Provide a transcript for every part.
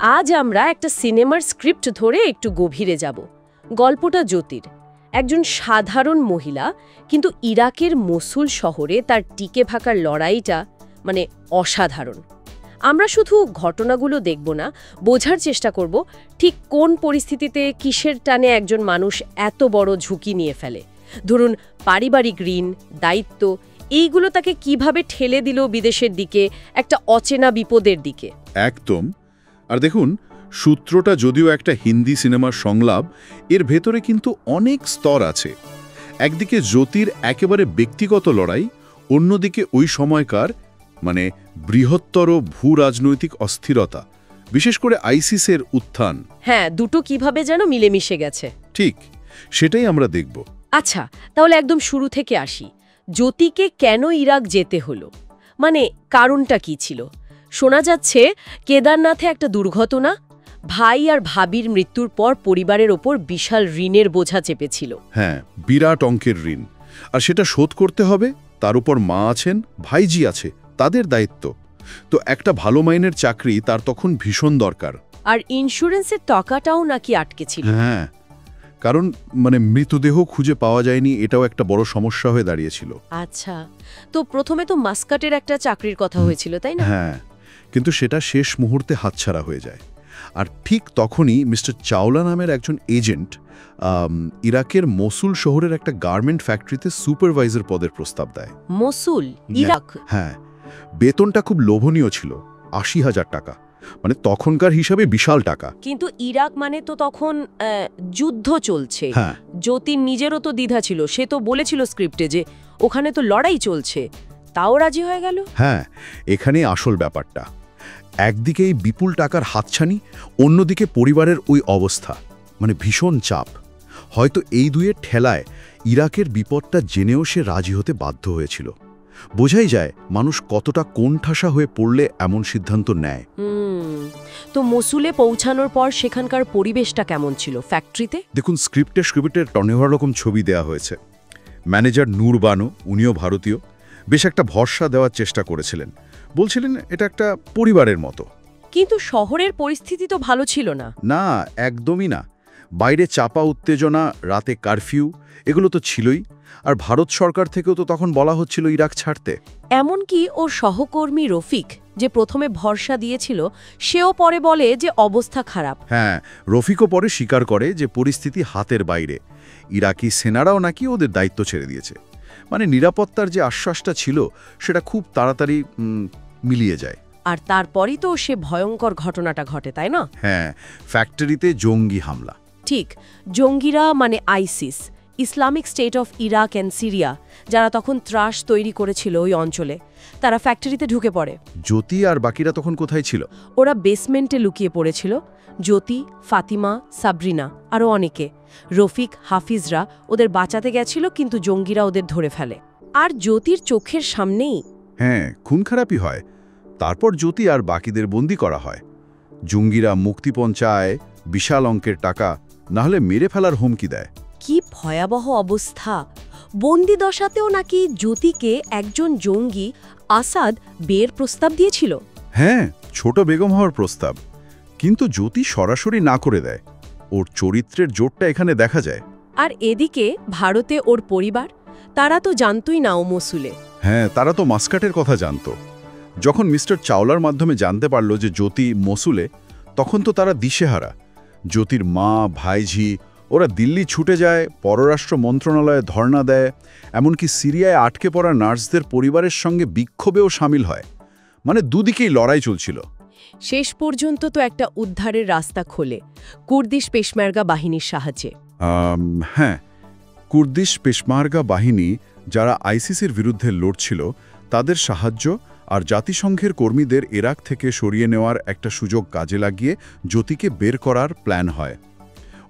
আজ আমরা একটা সিনেমার স্ক্রিপ্ট ধরে একটু গভীরে যাব। গল্পটা জ্যোতির, একজন সাধারণ মহিলা, কিন্তু ইরাকের মসুল শহরে তার টিকে থাকার লড়াইটা অসাধারণ। আমরা শুধু ঘটনাগুলো দেখব না, বোঝার চেষ্টা করব ঠিক কোন পরিস্থিতিতে কিসের টানে একজন মানুষ এত বড় ঝুঁকি নিয়ে ফেলে। ধরুন পারিবারিক ঋণ, দায়িত্ব, এইগুলো তাকে কিভাবে ঠেলে দিল বিদেশের দিকে, একটা অচেনা বিপদের দিকে। একদম। আর দেখুন, সূত্রটা যদিও একটা হিন্দি সিনেমার সংলাপ, এর ভেতরে কিন্তু অনেক স্তর আছে। একদিকে জ্যোতির একেবারে ব্যক্তিগত লড়াই, অন্যদিকে ওই সময়কার বৃহত্তর ভূ রাজনৈতিক অস্থিরতা, বিশেষ করে আইসিসের উত্থান। হ্যাঁ, দুটো কিভাবে যেন মিলেমিশে গেছে। ঠিক, সেটাই আমরা দেখব। আচ্ছা, তাহলে একদম শুরু থেকে আসি। জ্যোতিকে কেন ইরাক যেতে হলো, কারণটা কি ছিল? শোনা যাচ্ছে কেদারনাথে একটা দুর্ঘটনা, ভাই আর ভাবির মৃত্যুর পর পরিবারের ওপর বিশাল ঋণের বোঝা চেপেছিল। হ্যাঁ, বিরাট অঙ্কের ঋণ, আর সেটা শোধ করতে হবে। তার উপর মা আছেন, ভাইজি আছে, তাদের দায়িত্ব। তো একটা ভালো মাইনের চাকরি তার তখন ভীষণ দরকার। আর ইন্স্যুরেন্সের টাকাটাও নাকি আটকে ছিল। হ্যাঁ, কারণ মৃতদেহ খুঁজে পাওয়া যায়নি, এটাও একটা বড় সমস্যা হয়ে দাঁড়িয়েছিল। আচ্ছা, তো প্রথমে তো মাস্কাটের একটা চাকরির কথা হয়েছিল, তাই না? হ্যাঁ, কিন্তু সেটা শেষ মুহূর্তে হাতছাড়া হয়ে যায়। আর ঠিক তখনই মিস্টার চাওলা নামের একজন এজেন্ট ইরাকের মসুল শহরের একটা গার্মেন্ট ফ্যাক্টরিতে সুপারভাইজার পদের প্রস্তাব দেয়। মসুল, ইরাক? হ্যাঁ, বেতনটা খুব লোভনীয় ছিল, ৮০,০০০ টাকা, তখনকার হিসাবে বিশাল টাকা। কিন্তু ইরাক তো তখন যুদ্ধ চলছে। হ্যাঁ, জ্যোতির নিজেরও তো দ্বিধা ছিল, সে তো বলেছিল স্ক্রিপ্টে যে ওখানে তো লড়াই চলছে, তাও রাজি হয়ে গেল। হ্যাঁ, এখানে আসল ব্যাপারটা। একদিকে এই বিপুল টাকার হাতছানি, অন্যদিকে পরিবারের ওই অবস্থা, ভীষণ চাপ। হয়তো এই দুয়ের ঠেলায় ইরাকের বিপদটা জেনেও সে রাজি হতে বাধ্য হয়েছিল। বোঝাই যায় মানুষ কতটা কোণঠাসা হয়ে পড়লে এমন সিদ্ধান্ত নেয়। তো মসুলে পৌঁছানোর পর সেখানকার পরিবেশটা কেমন ছিল ফ্যাক্টরিতে? দেখুন, স্ক্রিপ্টের টনেভার রকম ছবি দেয়া হয়েছে। ম্যানেজার নূর বানু, উনিও ভারতীয়, বেশ একটা ভরসা দেওয়ার চেষ্টা করেছিলেন। বলছিলেন এটা একটা পরিবারের মতো। কিন্তু শহরের পরিস্থিতি তো ভালো ছিল না। না, একদমই না। বাইরে চাপা উত্তেজনা, রাতে কারফিউ, এগুলো তো ছিলই। আর ভারত সরকার থেকেও তো তখন বলা হচ্ছিল ইরাক ছাড়তে। এমনকি ওর সহকর্মী রফিক, যে প্রথমে ভরসা দিয়েছিল, সেও পরে বলে যে অবস্থা খারাপ। হ্যাঁ, রফিকও পরে স্বীকার করে যে পরিস্থিতি হাতের বাইরে। ইরাকি সেনারাও নাকি ওদের দায়িত্ব ছেড়ে দিয়েছে। নিরাপত্তার যে আশ্বাসটা ছিল সেটা খুব তাড়াতাড়ি মিলিয়ে যায়। আর তারপরই তো সে ভয়ঙ্কর ঘটনাটা ঘটে, তাই না? হ্যাঁ, ফ্যাক্টরিতে জঙ্গি হামলা। ঠিক, জঙ্গিরা ISIS, Islamic State of Iraq and Syria, যারা তখন ত্রাস তৈরি করেছিল ওই অঞ্চলে, তারা ফ্যাক্টরিতে ঢুকে পড়ে। জ্যোতি আর বাকিরা তখন কোথায় ছিল? ওরা বেসমেন্টে লুকিয়ে পড়েছিল। জ্যোতি, ফাতিমা, সাবরিনা, আরও অনেকে। রফিক, হাফিজরা ওদের বাঁচাতে গেছিল, কিন্তু জঙ্গিরা ওদের ধরে ফেলে। আর জ্যোতির চোখের সামনেই খুন খারাপই হয়। তারপর জ্যোতি আর বাকিদের বন্দি করা হয়। জঙ্গিরা মুক্তিপণ চায়, বিশাল অঙ্কের টাকা, নাহলে মেরে ফেলার হুমকি দেয়। কি ভয়াবহ অবস্থা! বন্দি দশাতেও নাকি জ্যোতিকে একজন জঙ্গি, আসাদ, বিয়ের প্রস্তাব দিয়েছিল। হ্যাঁ, ছোট বেগম হওয়ার প্রস্তাব, কিন্তু জ্যোতি সরাসরি না করে দেয়। ওর চরিত্রের জোরটা এখানে দেখা যায়। আর এদিকে ভারতে ওর পরিবার, তারা তো জানতই না ও মসুলে। হ্যাঁ, তারা তো মাস্কাটের কথা জানত। যখন মিস্টার চাওলার মাধ্যমে জানতে পারল যে জ্যোতি মসুলে, তখন তো তারা দিশেহারা। জ্যোতির মা, ভাইঝি, ওরা দিল্লি ছুটে যায়, পররাষ্ট্র মন্ত্রণালয়ে ধর্ণা দেয়, এমনকি সিরিয়ায় আটকে পড়া নার্সদের পরিবারের সঙ্গে বিক্ষোভেও সামিল হয়। দুদিকেই লড়াই চলছিল। শেষ পর্যন্ত তো একটা উদ্ধারের রাস্তা খোলে কুর্দিশ পেশমার্গা বাহিনীর সাহায্যে। হ্যাঁ, কুর্দিশ পেশমার্গা বাহিনী, যারা আইসিসির বিরুদ্ধে লড়ছিল, তাদের সাহায্য আর জাতিসংঘের কর্মীদের ইরাক থেকে সরিয়ে নেওয়ার একটা সুযোগ কাজে লাগিয়ে জ্যোতিকে বের করার প্ল্যান হয়।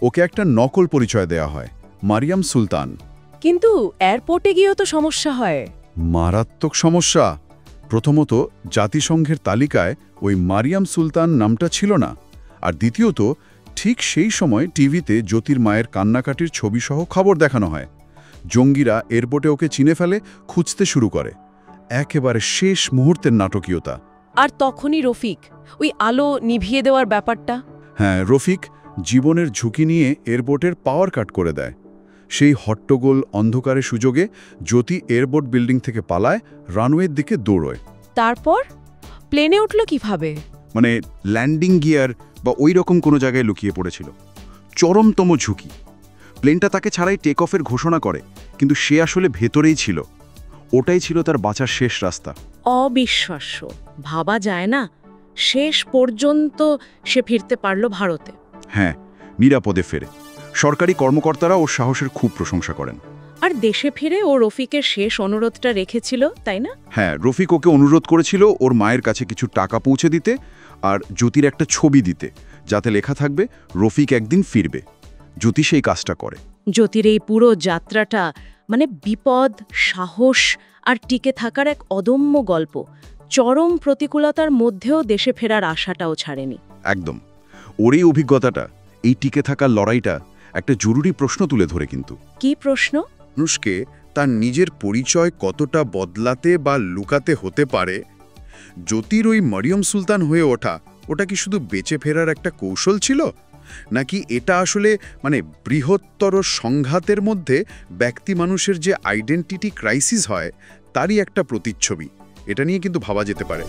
ওকে একটা নকল পরিচয় দেয়া হয়, মারিয়াম সুলতান। কিন্তু এয়ারপোর্টে গিয়েও তো সমস্যা হয়। মারাত্মক সমস্যা। প্রথমত, জাতিসংঘের তালিকায় ওই মারিয়াম সুলতান নামটা ছিল না। আর দ্বিতীয়ত, ঠিক সেই সময় টিভিতে জ্যোতির মায়ের কান্নাকাটির ছবিসহ খবর দেখানো হয়। জঙ্গিরা এয়ারপোর্টে ওকে চিনে ফেলে, খুঁজতে শুরু করে। একেবারে শেষ মুহূর্তের নাটকীয়তা। আর তখনই রফিক, ওই আলো নিভিয়ে দেওয়ার ব্যাপারটা। হ্যাঁ, রফিক জীবনের ঝুঁকি নিয়ে এয়ারপোর্টের পাওয়ার কাট করে দেয়। সেই হট্টগোল অন্ধকারের সুযোগে জ্যোতি এয়ারপোর্ট বিল্ডিং থেকে পালায়, রানওয়ের দিকে দৌড়য়। তারপর প্লেনে উঠল কিভাবে? মানে ল্যান্ডিং গিয়ার বা ওই রকম কোনো জায়গায় লুকিয়ে পড়েছিল। চরমতম ঝুঁকি। প্লেনটা তাকে ছাড়াই টেক অফের ঘোষণা করে, কিন্তু সে আসলে ভেতরেই ছিল। ওটাই ছিল তার বাঁচার শেষ রাস্তা। অবিশ্বাস্য, ভাবা যায় না শেষ পর্যন্ত সে ফিরতে পারল ভারতে। হ্যাঁ, নিরাপদে ফেরে। সরকারি কর্মকর্তারা ওর সাহসের খুব প্রশংসা করেন। আর দেশে ফিরে ও রফিকের শেষ অনুরোধটা রেখেছিল, তাই না? হ্যাঁ, রফিক ওকে অনুরোধ করেছিল ওর মায়ের কাছে কিছু টাকা পৌঁছে দিতে আর জ্যোতির একটা ছবি দিতে, যাতে লেখা থাকবে রফিক একদিন ফিরবে। জ্যোতি সেই কাজটা করে। জ্যোতির এই পুরো যাত্রাটা মানে বিপদ, সাহস আর টিকে থাকার এক অদম্য গল্প। চরম প্রতিকূলতার মধ্যেও দেশে ফেরার আশাটাও ছাড়েনি। একদম। ওর এই অভিজ্ঞতাটা, এই টিকে থাকার লড়াইটা একটা জরুরি প্রশ্ন তুলে ধরে। কিন্তু কি প্রশ্ন? মানুষকে তার নিজের পরিচয় কতটা বদলাতে বা লুকাতে হতে পারে। জ্যোতির ওই মরিয়ম সুলতান হয়ে ওঠা, ওটা কি শুধু বেঁচে ফেরার একটা কৌশল ছিল, নাকি এটা আসলে বৃহত্তর সংঘাতের মধ্যে ব্যক্তি মানুষের যে আইডেন্টিটি ক্রাইসিস হয় তারই একটা প্রতিচ্ছবি? এটা নিয়ে কিন্তু ভাবা যেতে পারে।